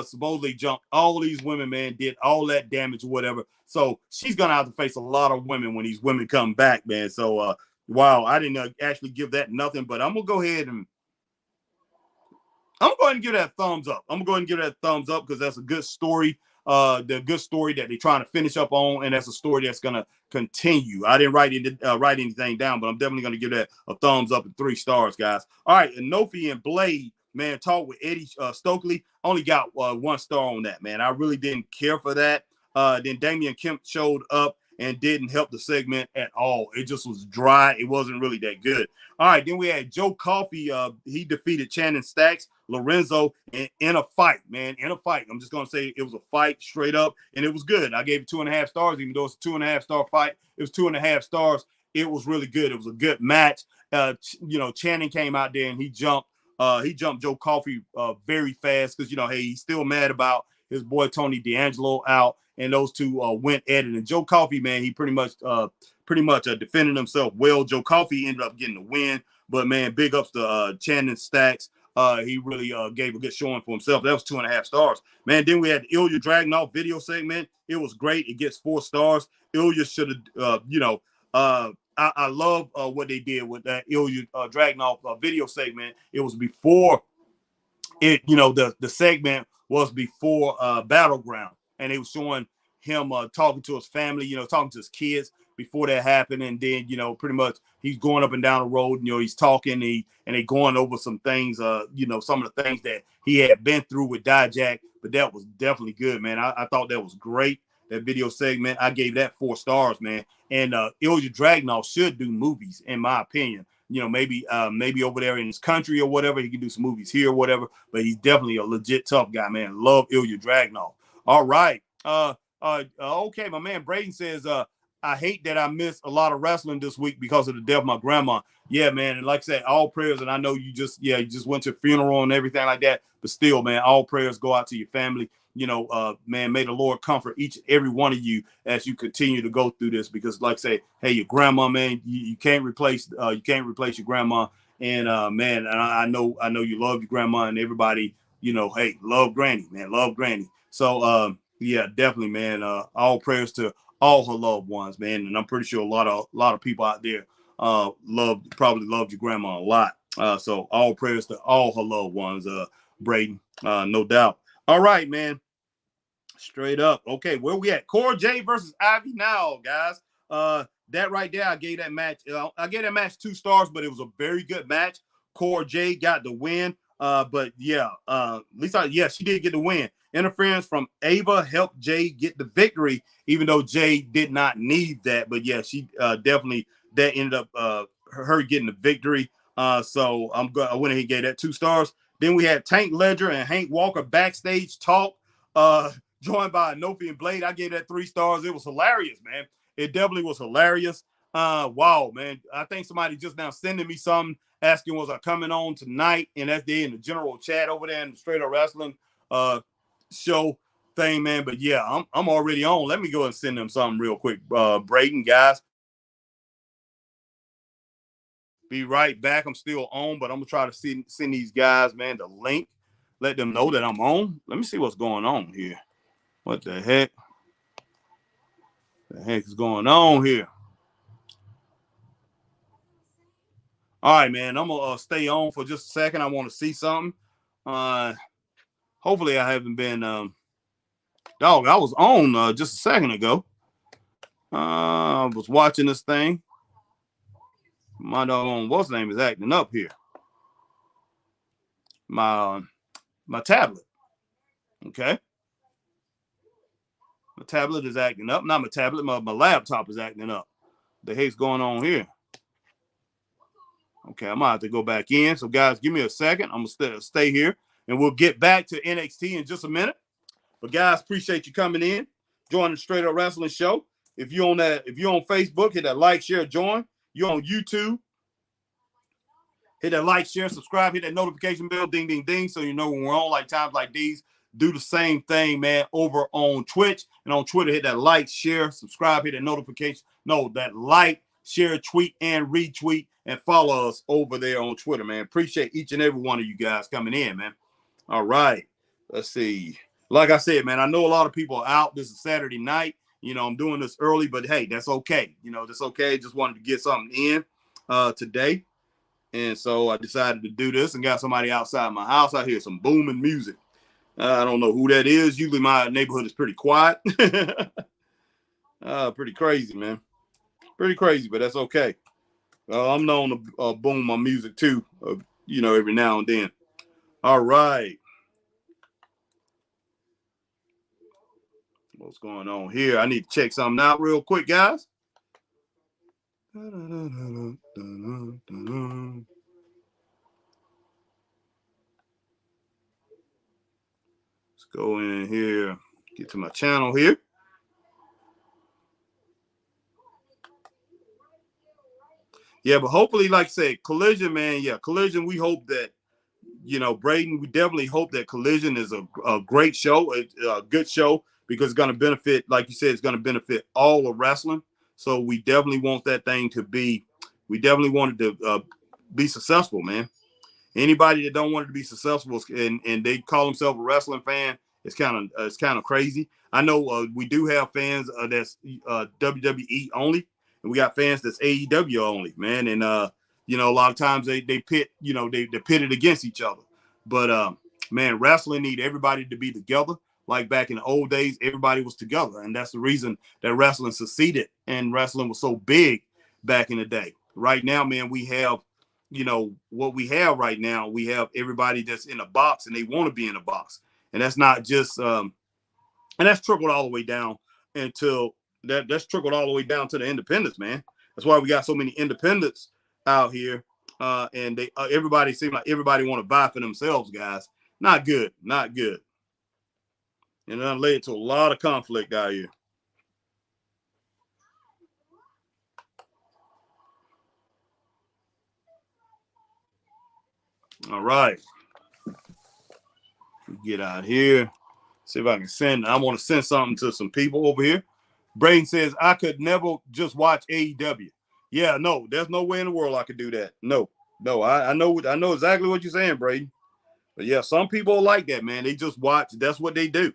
supposedly jumped all these women, man, did all that damage or whatever. So she's gonna have to face a lot of women when these women come back, man. So wow, I didn't actually give that nothing, but I'm gonna go ahead and give that thumbs up. I'm gonna go ahead and give that thumbs up because that's a good story. The good story that they're trying to finish up on, and that's a story that's gonna continue. I didn't write anything down, but I'm definitely gonna give that a thumbs up and 3 stars, guys. All right, and Nofi and Blade, man, talk with Eddie Stokely. Only got 1 star on that, man. I really didn't care for that. Then Damian Kemp showed up and didn't help the segment at all. It just was dry. It wasn't really that good. All right, then we had Joe Coffey. He defeated Channing Stacks, Lorenzo in a fight, man. In a fight. I'm just going to say it was a fight straight up, and it was good. I gave it 2.5 stars, even though it's a 2.5 star fight. It was 2.5 stars. It was really good. It was a good match. Channing came out there, and he jumped He jumped Joe Coffey very fast because, hey, he's still mad about his boy Tony D'Angelo out, and those two went at it. And Joe Coffey, man, he pretty much defended himself well. Joe Coffey ended up getting the win, but man, big ups to Channing Stacks. He really gave a good showing for himself. That was 2.5 stars, man. Then we had the Ilya Dragunov video segment. It was great. It gets 4 stars. Ilya should have, I love what they did with that Ilya Dragunov video segment. It was before it, the segment was before Battleground, and they were showing him talking to his family, talking to his kids before that happened, and then pretty much he's going up and down the road, he's talking, and they going over some things, some of the things that he had been through with Dijak, but that was definitely good, man. I thought that was great. That video segment, I gave that 4 stars, man. And Ilya Dragunov should do movies, in my opinion. Maybe over there in his country or whatever, he can do some movies here or whatever. But he's definitely a legit tough guy, man. Love Ilya Dragunov. All right. Okay, my man Braden says, I hate that I missed a lot of wrestling this week because of the death of my grandma. Yeah, man. And like I said, all prayers. And I know you just went to a funeral and everything like that. But still, man, all prayers go out to your family. Man, may the Lord comfort each and every one of you as you continue to go through this, because like I say, hey, your grandma, man, you can't replace your grandma. And man, and I know you love your grandma, and everybody, hey, love granny, man, love granny. So yeah, definitely, man, all prayers to all her loved ones, man. And I'm pretty sure a lot of people out there probably loved your grandma a lot. So all prayers to all her loved ones, Braden, no doubt. All right, man. Straight up. Okay, where we at? Cora Jade versus Ivy now, guys. That right there, I gave that match 2 stars, but it was a very good match. Cora Jade got the win. But yeah, she did get the win. Interference from Ava helped Jade get the victory, even though Jade did not need that. But yeah, she definitely, that ended up her getting the victory. So I went ahead and gave that 2 stars. Then we had Tank Ledger and Hank Walker backstage talk, joined by Nofi and Blade. I gave that 3 stars. It was hilarious, man. It definitely was hilarious. Wow, man. I think somebody just now sending me something asking, was I coming on tonight? And that's there in the general chat over there in the Straight Up Wrestling show thing, man. But yeah, I'm already on. Let me go and send them something real quick. Braden, guys. Be right back. I'm still on, but I'm gonna try to send these guys, man, the link. Let them know that I'm on. Let me see what's going on here. What the heck? The heck is going on here? All right, man. I'm gonna stay on for just a second. I want to see something. Hopefully, I haven't been. Dog, I was on just a second ago. I was watching this thing. My doggone what's name is acting up here. My tablet. Okay. My tablet is acting up. Not my tablet. My laptop is acting up. The heck's going on here? Okay, I'm gonna have to go back in. So, guys, give me a second. I'm gonna stay here, and we'll get back to NXT in just a minute. But guys, appreciate you coming in, joining the Straight Up Wrestling Show. If you're on Facebook, hit that like, share, join. You're on YouTube, hit that like, share, subscribe, hit that notification bell, ding, ding, ding, so you know when we're on, like times like these. Do the same thing, man, over on Twitch and on Twitter. Hit that like, share, subscribe, hit that notification. No, that like, share, tweet, and retweet, and follow us over there on Twitter, man. Appreciate each and every one of you guys coming in, man. All right. Let's see. Like I said, man, I know a lot of people are out. This is Saturday night. I'm doing this early, but hey, that's okay. That's okay. Just wanted to get something in today. And so I decided to do this and got somebody outside my house. I hear some booming music. I don't know who that is. Usually my neighborhood is pretty quiet. Pretty crazy, man. Pretty crazy, but that's okay. I'm known to boom my music too, every now and then. All right. What's going on here? I need to check something out real quick, guys. Let's go in here, get to my channel here. Yeah, but hopefully, like I said, Collision, man. Yeah, Collision. We hope that Braden, we definitely hope that Collision is a great show, a good show, because it's going to benefit, like you said, it's going to benefit all of wrestling. So we definitely want that thing to be, we definitely wanted to be successful, man. Anybody that don't want it to be successful and they call themselves a wrestling fan, it's kind of crazy. I know we do have fans that's WWE only, and we got fans that's AEW only, man. And a lot of times they pit, they pitted against each other. But man, wrestling need everybody to be together. Like back in the old days, everybody was together, and that's the reason that wrestling succeeded and wrestling was so big back in the day. Right now, man, we have what we have right now, we have everybody that's in a box and they want to be in a box. And that's not just and that's trickled all the way down until that's trickled all the way down to the independents, man. That's why we got so many independents out here. And they everybody seems like everybody want to buy for themselves, guys. Not good, not good. And that led to a lot of conflict out here. All right. Get out here. See if I can send. I want to send something to some people over here. Braden says, I could never just watch AEW. Yeah, no, there's no way in the world I could do that. No. I know exactly what you're saying, Braden. But yeah, some people are like that, man. They just watch. That's what they do.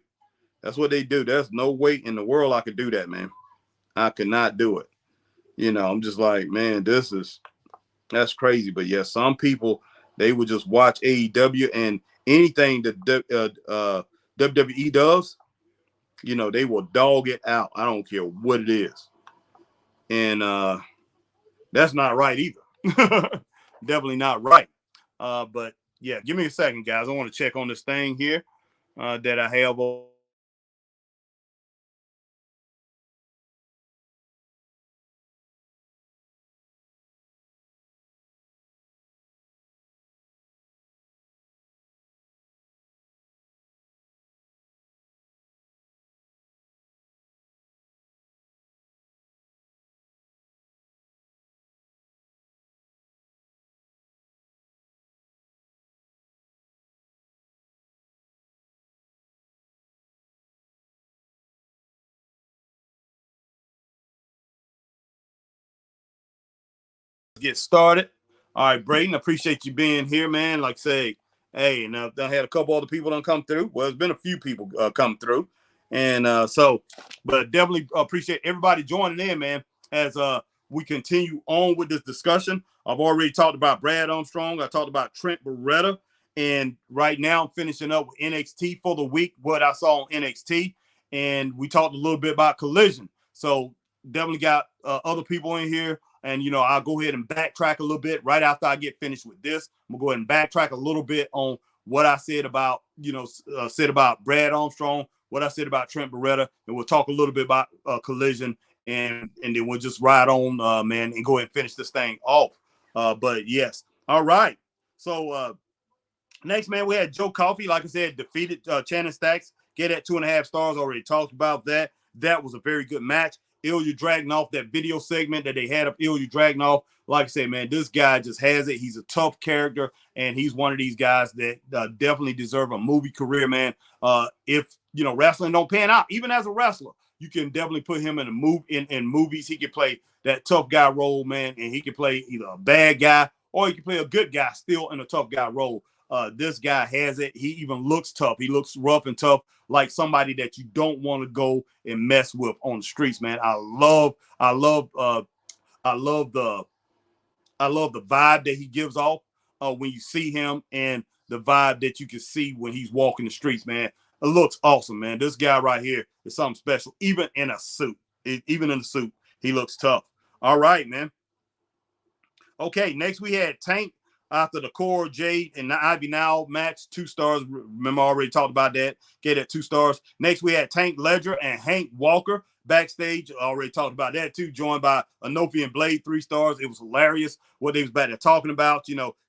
That's what they do. There's no way in the world I could do that, man. I could not do it. I'm just like, man, that's crazy. But yeah, some people, they would just watch AEW, and anything that WWE does, they will dog it out. I don't care what it is. And that's not right either. Definitely not right. But yeah, give me a second, guys. I want to check on this thing here that I have. Get started. All right, Braden, appreciate you being here, man. Like I say, hey, now I had a couple other people don't come through. Well, there's been a few people come through, and but definitely appreciate everybody joining in, man. As we continue on with this discussion, I've already talked about Brad Armstrong. I talked about Trent Baretta, and right now I'm finishing up with NXT for the week. What I saw on NXT, and we talked a little bit about Collision. So definitely got other people in here. And, I'll go ahead and backtrack a little bit right after I get finished with this. I'm going to go ahead and backtrack a little bit on what I said about, said about Brad Armstrong, what I said about Trent Baretta, and we'll talk a little bit about Collision, and then we'll just ride on, man, and go ahead and finish this thing off. But yes. All right. So next, man, we had Joe Coffey, like I said, defeated Channing Stacks. Get at 2.5 stars. Already talked about that. That was a very good match. Ilya Dragunov, that video segment that they had of Ilya Dragunov, like I said, man, this guy just has it. He's a tough character, and he's one of these guys that definitely deserve a movie career, man. If wrestling don't pan out, even as a wrestler, you can definitely put him in in movies. He can play that tough guy role, man, and he can play either a bad guy or he can play a good guy still in a tough guy role. This guy has it. He even looks tough. He looks rough and tough, like somebody that you don't want to go and mess with on the streets, man. I love the vibe that he gives off when you see him, and the vibe that you can see when he's walking the streets, man. It looks awesome, man. This guy right here is something special, even in a suit. Even in the suit, he looks tough. All right, man. Okay, next we had Tank after the Core Jade and the Ivy Now match, 2 stars. Remember, I already talked about that. Gave that 2 stars. Next, we had Tank Ledger and Hank Walker backstage. Already talked about that too. Joined by Anofi and Blade, 3 stars. It was hilarious what they was back there talking about.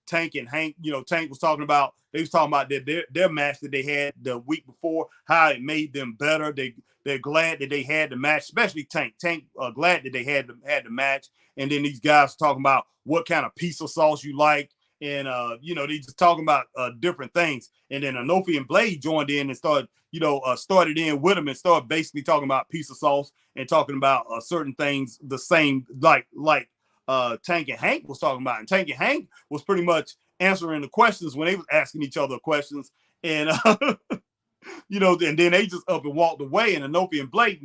Tank and Hank. Tank was talking about. They was talking about their match that they had the week before, how it made them better. They're glad that they had the match, especially Tank. Tank glad that they had the match. And then these guys talking about what kind of pizza sauce you like, and they just talking about different things. And then Anofi and Blade joined in and started in with him and started basically talking about piece of sauce and talking about certain things the same like Tank and Hank was talking about. And Tank and Hank was pretty much answering the questions when they was asking each other questions. And and then they just up and walked away. And Anofi and Blade,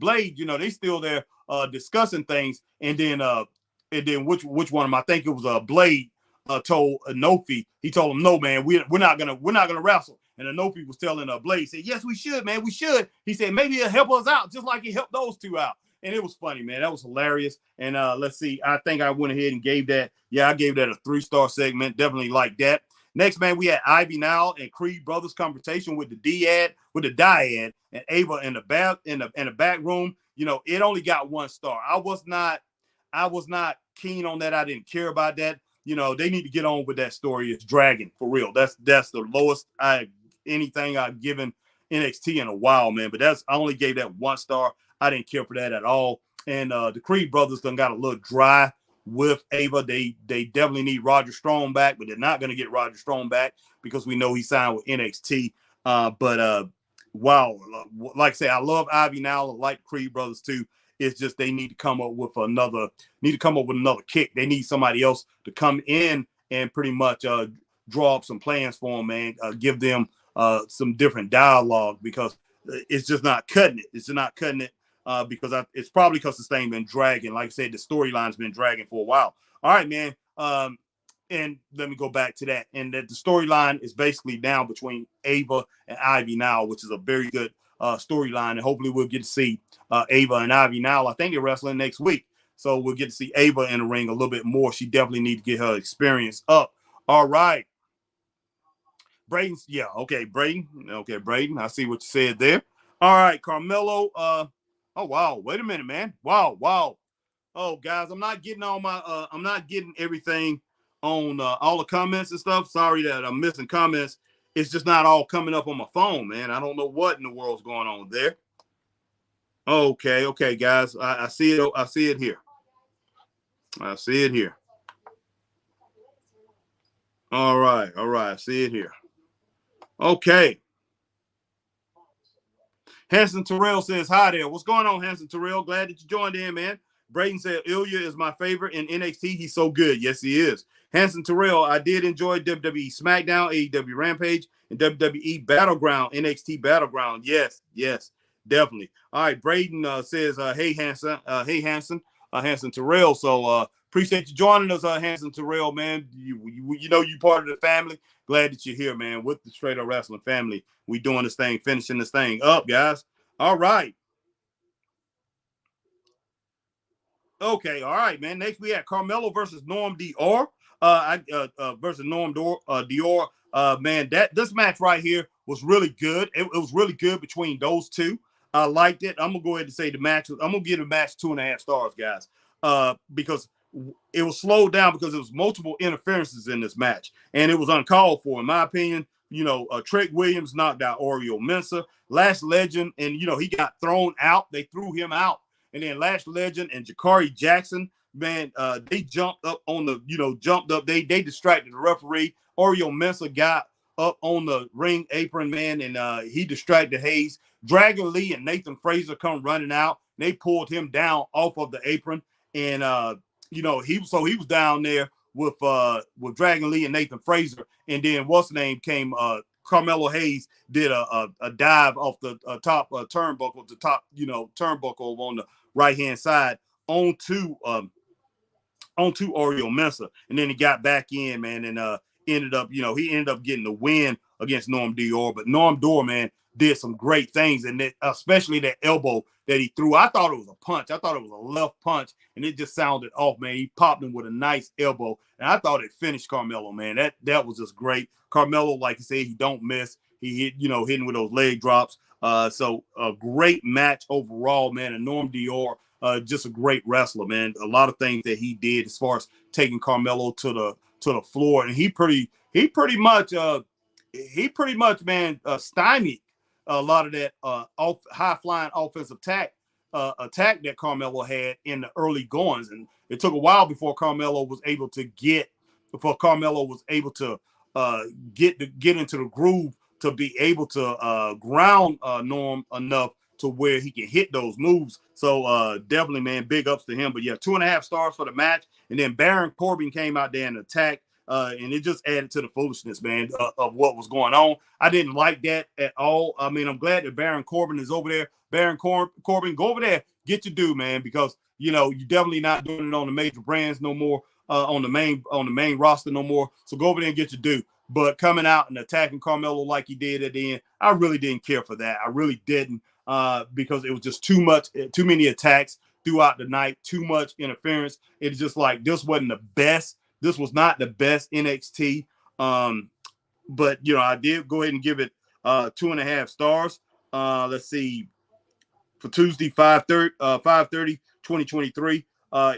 they still there discussing things. And then which one of them? I think it was Blade told Anofi. He told him, "No, man, we're not gonna wrestle." And Anofi was telling Blade, said, "Yes, we should, man, we should." He said, "Maybe it'll help us out, just like he helped those two out." And it was funny, man. That was hilarious. And let's see. I think I went ahead and gave that. Yeah, I gave that a 3-star segment. Definitely like that. Next, man, we had Ivy Now and Creed Brothers confrontation with the Dyad and Ava in the back room. It only got 1 star. I was not keen on that. I didn't care about that. They need to get on with that story. It's dragging for real. That's the lowest anything I've given NXT in a while, man. But I only gave that 1 star. I didn't care for that at all. And the Creed Brothers done got a little dry with Ava. They definitely need Roger Strong back, but they're not going to get Roger Strong back because we know he signed with NXT. Wow. Like I say, I love Ivy Now. I like Creed Brothers too. It's just they need to come up with another kick. They need somebody else to come in and pretty much draw up some plans for them, man. Give them some different dialogue because it's just not cutting it. It's not cutting it because it's probably because this thing been dragging. Like I said, the storyline's been dragging for a while. All right, man. And let me go back to that. And that the storyline is basically down between Ava and Ivy Now, which is a very good storyline. And hopefully we'll get to see Ava and Ivy Now. I think they're wrestling next week. So we'll get to see Ava in the ring a little bit more. She definitely needs to get her experience up. All right. Braden. Yeah. Okay. Braden. Okay. Braden. I see what you said there. All right. Carmelo. Oh, wow. Wait a minute, man. Wow. Oh, guys, I'm not getting I'm not getting everything on all the comments and stuff. Sorry that I'm missing comments. It's just not all coming up on my phone, man. I don't know what in the world's going on there. Okay, guys. I see it. I see it here. I see it here. All right. I see it here. Okay. Hanson Terrell says, "Hi there. What's going on, Hanson Terrell? Glad that you joined in, man." Braden said, "Ilya is my favorite in NXT. He's so good." Yes, he is. Hanson Terrell, I did enjoy WWE SmackDown, AEW Rampage, and WWE Battleground, NXT Battleground. Yes, definitely. All right, Braden says, "Hey, Hanson. Hanson Terrell." So appreciate you joining us, Hanson Terrell, man. You know you part of the family. Glad that you're here, man, with the Straight Up Wrestling family. We doing this thing, finishing this thing up, guys. All right. Okay, all right, man. Next we had Carmelo versus Norm Dior. Versus Norm Dior. Man, this match right here was really good. It was really good between those two. I liked it. I'm gonna go ahead and say I'm gonna give the match 2.5 stars, guys. Because it was slowed down because there was multiple interferences in this match, and it was uncalled for, in my opinion. Trek Williams knocked out Oreo Mensah, Lash Legend, and he got thrown out. They threw him out. And then Lash Legend and Jakari Jackson, man, they jumped up on the, they distracted the referee. Oreo Mensah got up on the ring apron, man, and he distracted Hayes. Dragon Lee and Nathan Fraser come running out. They pulled him down off of the apron, and he was down there with Dragon Lee and Nathan Fraser, and then what's the name came. Carmelo Hayes did a dive off the top turnbuckle, turnbuckle on the right hand side onto Oreo Mensah, and then he got back in, man, and ended up getting the win against Norm Dior. But Norm Dior, man, did some great things, and especially that elbow that he threw. I thought it was a punch. I thought it was a left punch, and it just sounded off, man. He popped him with a nice elbow, and I thought it finished Carmelo, man. That was just great. Carmelo, like I said, he don't miss. He hitting with those leg drops. So a great match overall, man. And Norm Dior, just a great wrestler, man. A lot of things that he did as far as taking Carmelo to the floor, and he pretty much stymied a lot of that high flying offensive attack that Carmelo had in the early goings, and it took a while before Carmelo was able to get before Carmelo was able to get into the groove to be able to ground Norm enough to where he can hit those moves. So definitely, man, big ups to him. But yeah, 2.5 stars for the match. And then Baron Corbin came out there and attacked. And it just added to the foolishness, man, of what was going on. I didn't like that at all. I mean, I'm glad that Baron Corbin is over there. Baron Corbin, go over there, get your due, man, because you're definitely not doing it on the major brands no more, on the main roster no more. So go over there and get your due. But coming out and attacking Carmelo like he did at the end, I really didn't care for that. I really didn't, because it was just too many attacks throughout the night, too much interference. It's just like this wasn't the best. This was not the best NXT. But I did go ahead and give it 2.5 stars. Let's see, for Tuesday, 5/30, 2023.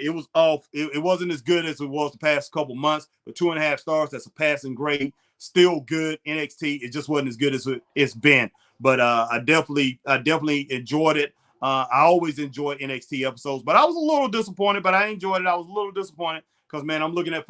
It was off. It wasn't as good as it was the past couple months, but 2.5 stars, that's a passing grade. Still good. NXT, it just wasn't as good as it's been. But I definitely enjoyed it. I always enjoy NXT episodes, but I was a little disappointed, but I enjoyed it. I was a little disappointed because, man, I'm looking at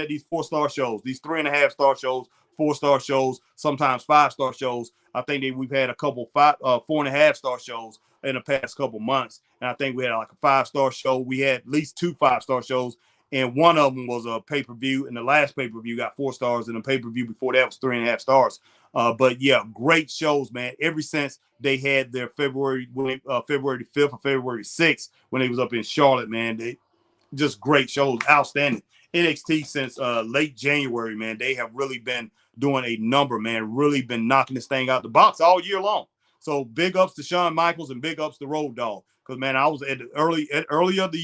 these 4-star shows, these 3.5-star shows, 4-star shows, sometimes 5-star shows. I think that we've had a couple 4.5-star shows in the past couple months. And I think we had like a 5-star show. We had at least 2 5-star shows. And one of them was a pay-per-view. And the last pay-per-view got 4 stars. And the pay-per-view before that was 3.5 stars. But yeah, great shows, man. Ever since they had their February 5th or February 6th, when they was up in Charlotte, man, they just great shows, outstanding. NXT since late January, man, they have really been doing a number, man, really been knocking this thing out the box all year long. So big ups to Shawn Michaels and big ups to Road Dogg. Because, man, I was earlier in the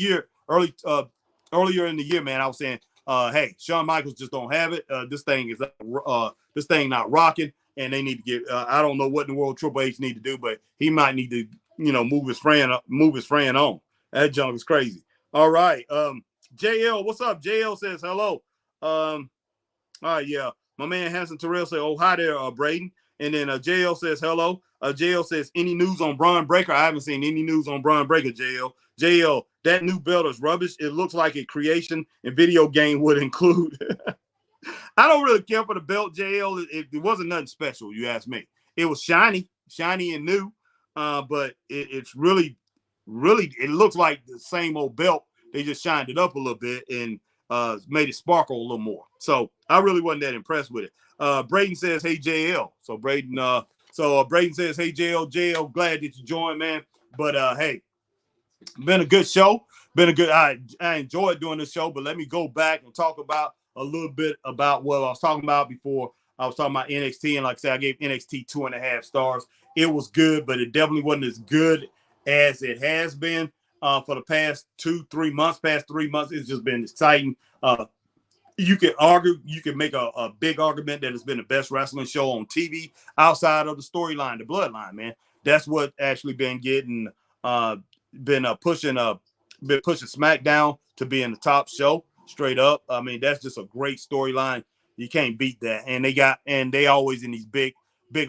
year, man, I was saying, hey, Shawn Michaels just don't have it. This thing not rocking, and they need to get. I don't know what in the world Triple H need to do, but he might need to, move his friend on. That junk is crazy. All right, JL, what's up? JL says hello. All right, yeah, my man Hanson Terrell said, oh, hi there, Braden. And then JL says hello. JL says, any news on Braun Breaker? I haven't seen any news on Braun Breaker, JL. JL, that new belt is rubbish. It looks like a creation and video game would include. I don't really care for the belt, JL. It wasn't nothing special, you ask me. It was shiny and new, but it's really, it looks like the same old belt. They just shined it up a little bit and made it sparkle a little more. So I really wasn't that impressed with it. Braden says, hey, JL. So Braden says, hey, JL, glad that you joined, man. But hey, been a good show. I enjoyed doing this show, but let me go back and talk about a little bit about what I was talking about before. I was talking about NXT, and like I said, I gave NXT 2.5 stars. It was good, but it definitely wasn't as good as it has been for the past 3 months. Past 3 months, it's just been exciting. You can make a big argument that it's been the best wrestling show on TV outside of the storyline, the bloodline, man. That's what actually been getting pushing SmackDown to be in the top show straight up. I mean, that's just a great storyline. You can't beat that. And they always in these big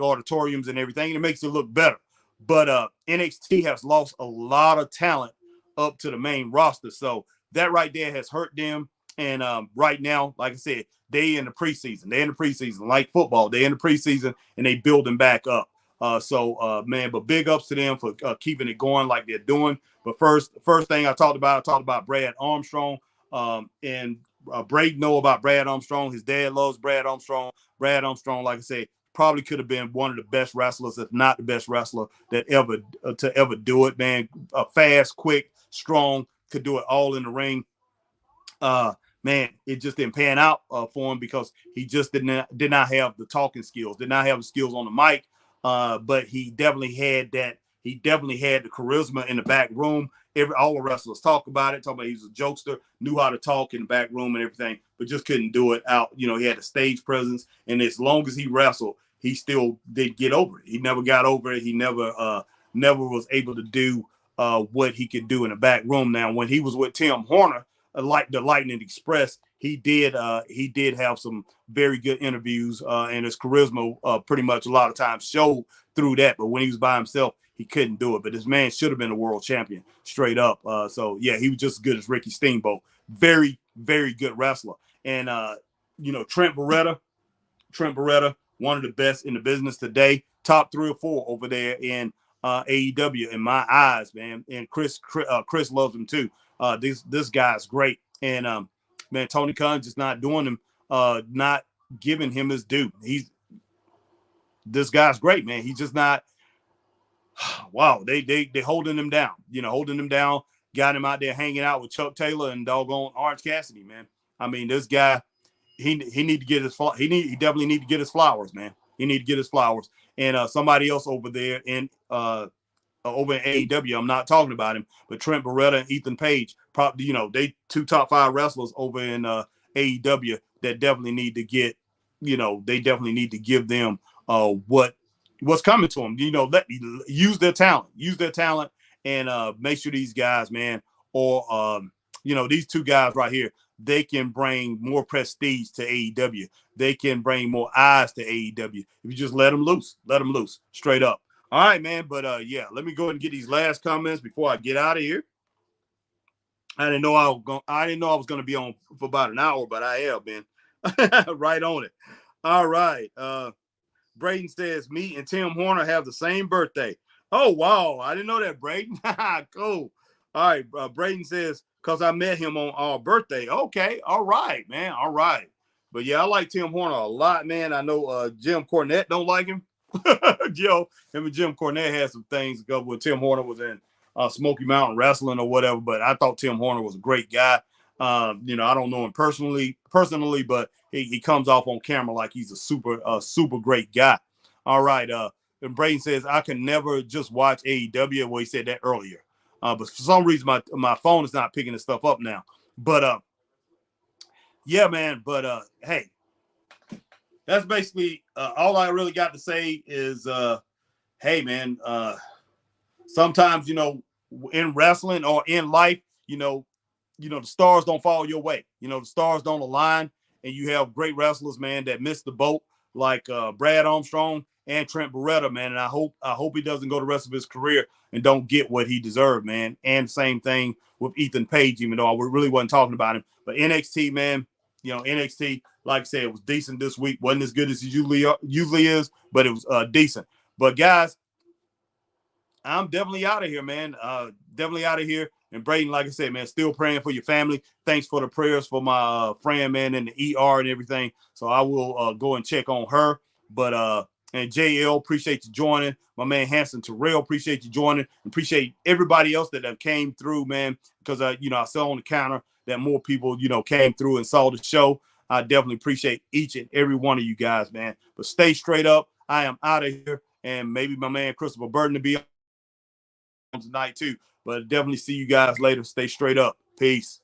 auditoriums and everything, and it makes it look better. But NXT has lost a lot of talent up to the main roster. So that right there has hurt them. And right now, like I said, they in the preseason. They're in the preseason, like football. They're in the preseason, and they building back up. Man, but big ups to them for keeping it going like they're doing. But first thing I talked about Brad Armstrong. And Braden know about Brad Armstrong. His dad loves Brad Armstrong. Brad Armstrong, like I said, probably could have been one of the best wrestlers, if not the best wrestler that ever do it, man. Fast, quick, strong, could do it all in the ring. Man, it just didn't pan out for him because he just did not have the talking skills, did not have the skills on the mic. But he definitely had that. He definitely had the charisma in the back room. All the wrestlers talk about it. Talk about he was a jokester, knew how to talk in the back room and everything, but just couldn't do it out. He had a stage presence, and as long as he wrestled, he still did get over it. He never got over it. He never was able to do what he could do in the back room. Now, when he was with Tim Horner, like the Lightning Express, he did have some very good interviews, and his charisma pretty much a lot of times showed through that. But when he was by himself, he couldn't do it. But this man should have been a world champion straight up. So yeah, he was just as good as Ricky Steamboat. Very, very good wrestler. And Trent Baretta, one of the best in the business today, top 3 or 4 over there in AEW in my eyes, man. And Chris loves him too. This guy's great, and man, Tony Khan just not doing him, not giving him his due. This guy's great, man. He's just not. Wow, they holding him down, holding him down. Got him out there hanging out with Chuck Taylor and doggone Orange Cassidy, man. I mean, this guy, he need to get his he definitely need to get his flowers, man. He need to get his flowers. And somebody else over there over in AEW, I'm not talking about him, but Trent Baretta and Ethan Page, probably, they 2 top 5 wrestlers over in AEW that definitely need to get, they definitely need to give them what's coming to them. Use their talent, and make sure these guys, man, or these 2 guys right here, they can bring more prestige to AEW. They can bring more eyes to AEW if you just let them loose straight up. All right, man. But yeah, let me go ahead and get these last comments before I get out of here. I didn't know I was going to be on for about an hour, but I have been right on it. All right. Braden says, me and Tim Horner have the same birthday. Oh, wow. I didn't know that, Braden. Cool. All right. Braden says, because I met him on our birthday. Okay. All right, man. All right. But yeah, I like Tim Horner a lot, man. I know Jim Cornette don't like him. Him and Jim Cornette had some things to go with. Tim Horner was in Smoky Mountain Wrestling or whatever, but I thought Tim Horner was a great guy. I don't know him personally, but he comes off on camera like he's a super great guy. All right. And Braden says, I can never just watch AEW. Well, he said that earlier. But for some reason, my phone is not picking this stuff up now. But yeah, man. But hey, that's basically all I really got to say is, hey, man, sometimes, in wrestling or in life, the stars don't fall your way. The stars don't align, and you have great wrestlers, man, that missed the boat, like Brad Armstrong and Trent Baretta, man. And I hope he doesn't go the rest of his career and don't get what he deserved, man. And same thing with Ethan Page, even though I really wasn't talking about him. But NXT, man, NXT, like I said, it was decent this week. Wasn't as good as it usually is, but it was decent. But guys, I'm definitely out of here, man. Definitely out of here. And Braden, like I said, man, still praying for your family. Thanks for the prayers for my friend, man, in the ER and everything. So I will go and check on her. But and JL, appreciate you joining. My man Hanson Terrell, appreciate you joining. Appreciate everybody else that have came through, man. Because I saw on the counter that more people, came through and saw the show. I definitely appreciate each and every one of you guys, man. But stay straight up. I am out of here, and maybe my man Christopher Burton to be on tonight too. But definitely see you guys later. Stay straight up. Peace.